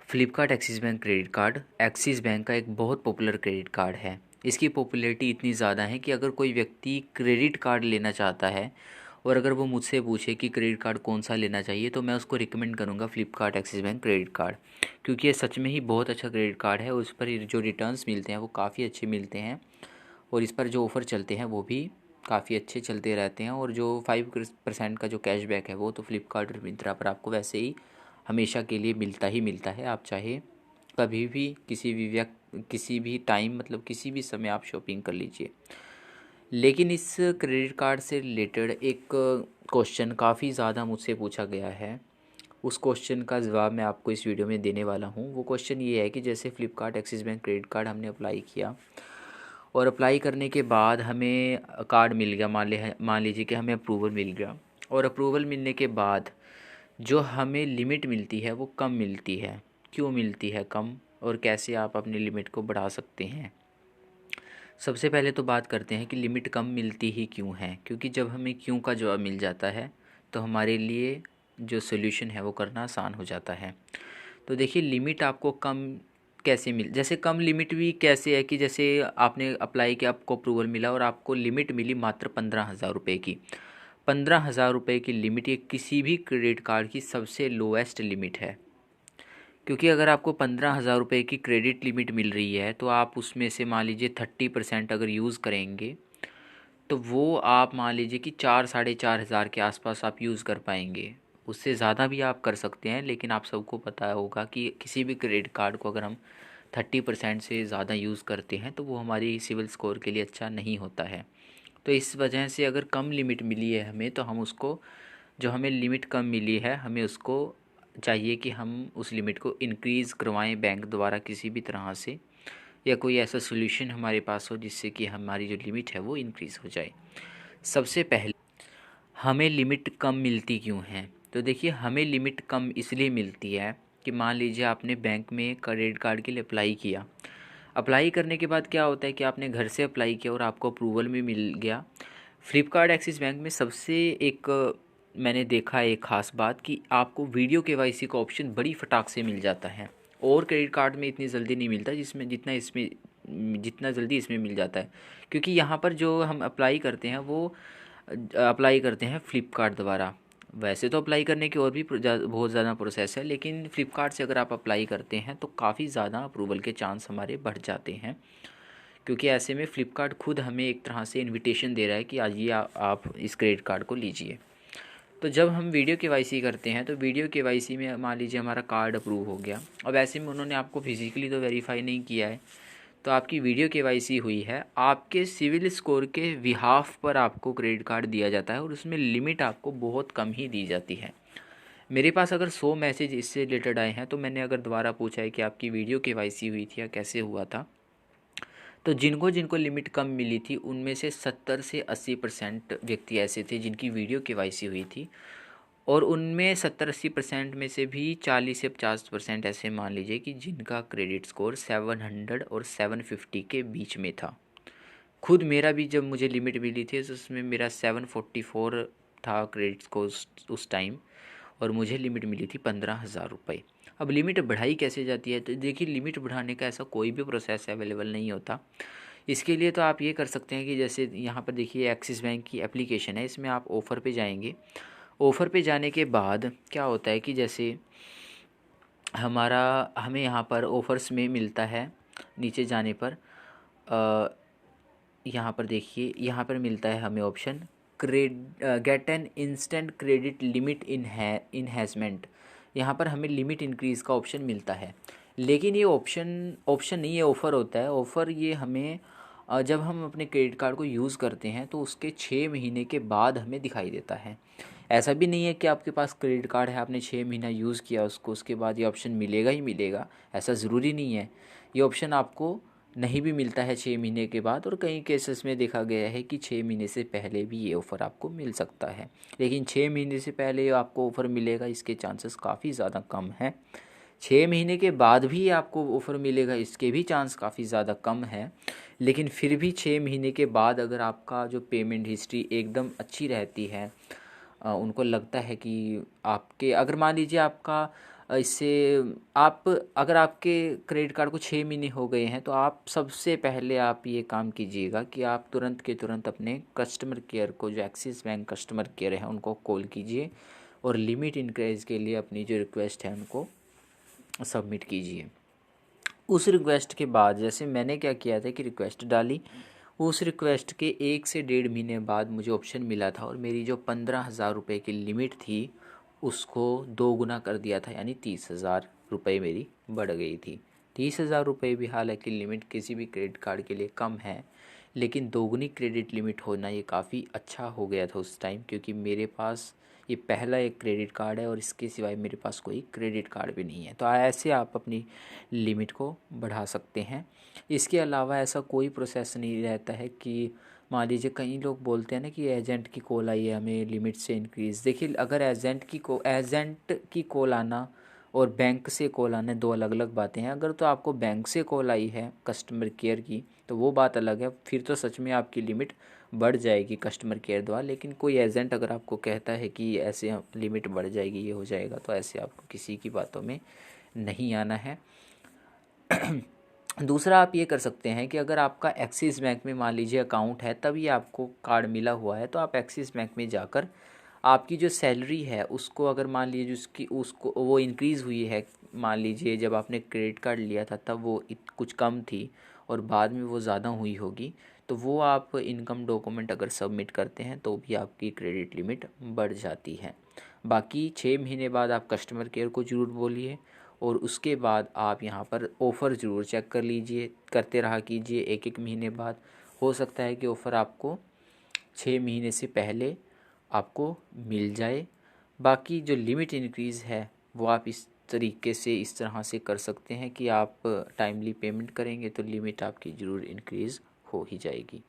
Flipkart axis bank credit card axis bank का एक बहुत पॉपुलर क्रेडिट कार्ड है। इसकी पॉपुलैरिटी इतनी ज़्यादा है कि अगर कोई व्यक्ति क्रेडिट कार्ड लेना चाहता है और अगर वो मुझसे पूछे कि क्रेडिट कार्ड कौन सा लेना चाहिए तो मैं उसको रिकमेंड करूँगा Flipkart axis bank credit card, क्योंकि ये सच में ही बहुत अच्छा क्रेडिट कार्ड है। उस पर जो रिटर्न्स मिलते हैं वो काफ़ी अच्छे मिलते हैं और इस पर जो ऑफ़र चलते हैं वो भी काफ़ी अच्छे चलते रहते हैं। और जो 5% का जो कैशबैक है वो तो फ्लिपकार्ट और मिंत्रा पर आपको वैसे ही हमेशा के लिए मिलता ही मिलता है। आप चाहे कभी भी किसी भी टाइम मतलब किसी भी समय आप शॉपिंग कर लीजिए। लेकिन इस क्रेडिट कार्ड से रिलेटेड एक क्वेश्चन काफ़ी ज़्यादा मुझसे पूछा गया है। उस क्वेश्चन का जवाब मैं आपको इस वीडियो में देने वाला हूँ। वो क्वेश्चन ये है कि जैसे Flipkart axis bank credit card हमने अप्लाई किया और अप्लाई करने के बाद हमें कार्ड मिल गया, मान लीजिए कि हमें अप्रूवल मिल गया और अप्रूवल मिलने के बाद जो हमें लिमिट मिलती है वो कम मिलती है। क्यों मिलती है कम और कैसे आप अपनी लिमिट को बढ़ा सकते हैं? सबसे पहले तो बात करते हैं कि लिमिट कम मिलती ही क्यों है, क्योंकि जब हमें क्यों का जवाब मिल जाता है तो हमारे लिए जो सोल्यूशन है वो करना आसान हो जाता है। तो देखिए, लिमिट आपको कम कैसे जैसे कम लिमिट भी कैसे है कि जैसे आपने अप्लाई किया, आपको अप्रूवल मिला और आपको लिमिट मिली मात्र 15,000 रुपये की। 15,000 रुपये की लिमिट ये किसी भी क्रेडिट कार्ड की सबसे लोएस्ट लिमिट है, क्योंकि अगर आपको 15,000 रुपये की क्रेडिट लिमिट मिल रही है तो आप उसमें से मान लीजिए 30% अगर यूज़ करेंगे तो वो आप मान लीजिए कि 4-4,500 के आसपास आप यूज़ कर पाएंगे। उससे ज़्यादा भी आप कर सकते हैं, लेकिन आप सबको पता होगा कि किसी भी क्रेडिट कार्ड को अगर हम 30% से ज़्यादा यूज़ करते हैं तो वो हमारी सिविल स्कोर के लिए अच्छा नहीं होता है। तो इस वजह से अगर कम लिमिट मिली है हमें तो हम उसको, जो हमें लिमिट कम मिली है हमें उसको चाहिए कि हम उस लिमिट को इंक्रीज़ करवाएं बैंक द्वारा किसी भी तरह से, या कोई ऐसा सोल्यूशन हमारे पास हो जिससे कि हमारी जो लिमिट है वो इंक्रीज़ हो जाए। सबसे पहले हमें लिमिट कम मिलती क्यों है? तो देखिए, हमें लिमिट कम इसलिए मिलती है कि मान लीजिए आपने बैंक में क्रेडिट कार्ड के लिए अप्लाई किया। अप्लाई करने के बाद क्या होता है कि आपने घर से अप्लाई किया और आपको अप्रूवल भी मिल गया। फ्लिपकार्ट एक्सिस बैंक में सबसे एक मैंने देखा है एक ख़ास बात कि आपको वीडियो केवाईसी का ऑप्शन बड़ी फटाक से मिल जाता है और क्रेडिट कार्ड में इतनी जल्दी नहीं मिलता जिसमें जितना जल्दी इसमें मिल जाता है। क्योंकि यहाँ पर जो हम अप्लाई करते हैं वो अप्लाई करते हैं फ्लिपकार्ट द्वारा। वैसे तो अप्लाई करने की और भी बहुत ज़्यादा प्रोसेस है, लेकिन फ़्लिपकार्ट से अगर आप अप्लाई करते हैं तो काफ़ी ज़्यादा अप्रूवल के चांस हमारे बढ़ जाते हैं, क्योंकि ऐसे में फ़्लिपकार्ट खुद हमें एक तरह से इनविटेशन दे रहा है कि आज ये आप इस क्रेडिट कार्ड को लीजिए। तो जब हम वीडियो केवाईसी करते हैं तो वीडियो केवाईसी में मान लीजिए हमारा कार्ड अप्रूव हो गया। अब ऐसे में उन्होंने आपको फिजिकली तो वेरीफाई नहीं किया है, तो आपकी वीडियो केवाईसी हुई है, आपके सिविल स्कोर के बिहाफ पर आपको क्रेडिट कार्ड दिया जाता है और उसमें लिमिट आपको बहुत कम ही दी जाती है। मेरे पास अगर 100 मैसेज इससे रिलेटेड आए हैं तो मैंने अगर दोबारा पूछा है कि आपकी वीडियो केवाईसी हुई थी या कैसे हुआ था, तो जिनको जिनको लिमिट कम मिली थी उनमें से 70 से 80% व्यक्ति ऐसे थे जिनकी वीडियो केवाईसी हुई थी और उनमें 70-80% में से भी 40 से 50% ऐसे मान लीजिए कि जिनका क्रेडिट स्कोर 700 और 750 के बीच में था। खुद मेरा भी जब मुझे लिमिट मिली थी तो उसमें मेरा 744 था क्रेडिट स्कोर उस टाइम, और मुझे लिमिट मिली थी 15,000 रुपये। अब लिमिट बढ़ाई कैसे जाती है? तो देखिए, लिमिट बढ़ाने का ऐसा कोई भी प्रोसेस अवेलेबल नहीं होता। इसके लिए तो आप ये कर सकते हैं कि जैसे यहाँ पर देखिए एक्सिस बैंक की एप्लीकेशन है, इसमें आप ऑफ़र पे जाएंगे। ऑफ़र पे जाने के बाद क्या होता है कि जैसे हमें यहाँ पर ऑफ़र्स में मिलता है, नीचे जाने पर यहाँ पर देखिए, यहाँ पर मिलता है हमें option get an instant credit limit enhancement. यहाँ पर हमें लिमिट इंक्रीज़ का ऑप्शन मिलता है, लेकिन ये ऑप्शन नहीं है, ऑफ़र होता है। ऑफ़र ये हमें जब हम अपने क्रेडिट कार्ड को यूज़ करते हैं तो उसके 6 महीने के बाद हमें दिखाई देता है। ऐसा भी नहीं है कि आपके पास क्रेडिट कार्ड है, आपने 6 महीना यूज़ किया उसको, उसके बाद ये ऑप्शन मिलेगा ही मिलेगा, ऐसा ज़रूरी नहीं है। ये ऑप्शन आपको नहीं भी मिलता है 6 महीने के बाद, और कई केसेस में देखा गया है कि 6 महीने से पहले भी ये ऑफ़र आपको मिल सकता है। लेकिन 6 महीने से पहले आपको ऑफ़र मिलेगा इसके चांसेस काफ़ी ज़्यादा कम हैं। 6 महीने के बाद भी आपको ऑफ़र मिलेगा इसके भी चांस काफ़ी ज़्यादा कम है। लेकिन फिर भी 6 महीने के बाद अगर आपका जो पेमेंट हिस्ट्री एकदम अच्छी रहती है, उनको लगता है कि आपके, अगर मान लीजिए आपका इससे आप, अगर आपके क्रेडिट कार्ड को 6 महीने हो गए हैं तो आप सबसे पहले आप ये काम कीजिएगा कि आप तुरंत के तुरंत अपने कस्टमर केयर को, जो एक्सिस बैंक कस्टमर केयर है, उनको कॉल कीजिए और लिमिट इंक्रीज के लिए अपनी जो रिक्वेस्ट है उनको सबमिट कीजिए। उस रिक्वेस्ट के बाद जैसे मैंने क्या किया था कि रिक्वेस्ट डाली, उस रिक्वेस्ट के 1 से 1.5 महीने बाद मुझे ऑप्शन मिला था और मेरी जो 15,000 रुपये की लिमिट थी उसको 2 गुना कर दिया था, यानी 30,000 रुपये मेरी बढ़ गई थी। 30,000 रुपये भी हालांकि लिमिट किसी भी क्रेडिट कार्ड के लिए कम है, लेकिन 2 गुनी क्रेडिट लिमिट होना ये काफ़ी अच्छा हो गया था उस टाइम, क्योंकि मेरे पास ये पहला एक क्रेडिट कार्ड है और इसके सिवाय मेरे पास कोई क्रेडिट कार्ड भी नहीं है। तो ऐसे आप अपनी लिमिट को बढ़ा सकते हैं। इसके अलावा ऐसा कोई प्रोसेस नहीं रहता है कि मान लीजिए कई लोग बोलते हैं ना कि एजेंट की कॉल आई है हमें लिमिट से इंक्रीज़। देखिए, अगर एजेंट की कॉल आना और बैंक से कॉल आना दो अलग अलग बातें हैं। अगर तो आपको बैंक से कॉल आई है कस्टमर केयर की तो वो बात अलग है, फिर तो सच में आपकी लिमिट बढ़ जाएगी कस्टमर केयर द्वारा। लेकिन कोई एजेंट अगर आपको कहता है कि ऐसे लिमिट बढ़ जाएगी, ये हो जाएगा, तो ऐसे आपको किसी की बातों में नहीं आना है। दूसरा आप ये कर सकते हैं कि अगर आपका एक्सिस बैंक में मान लीजिए अकाउंट है, तभी आपको कार्ड मिला हुआ है, तो आप एक्सिस बैंक में जाकर आपकी जो सैलरी है उसको, अगर मान लीजिए उसकी उसको वो इंक्रीज़ हुई है, मान लीजिए जब आपने क्रेडिट कार्ड लिया था तब वो कुछ कम थी और बाद में वो ज़्यादा हुई होगी, तो वो आप इनकम डॉक्यूमेंट अगर सबमिट करते हैं तो भी आपकी क्रेडिट लिमिट बढ़ जाती है। बाकी 6 महीने बाद आप कस्टमर केयर को ज़रूर बोलिए और उसके बाद आप यहाँ पर ऑफ़र ज़रूर चेक कर लीजिए, करते रहा कीजिए। एक एक महीने बाद हो सकता है कि ऑफ़र आपको 6 महीने से पहले आपको मिल जाए। बाकी जो लिमिट इंक्रीज़ है वो आप इस तरीके से, इस तरह से कर सकते हैं कि आप टाइमली पेमेंट करेंगे तो लिमिट आपकी ज़रूर इंक्रीज़ हो ही जाएगी।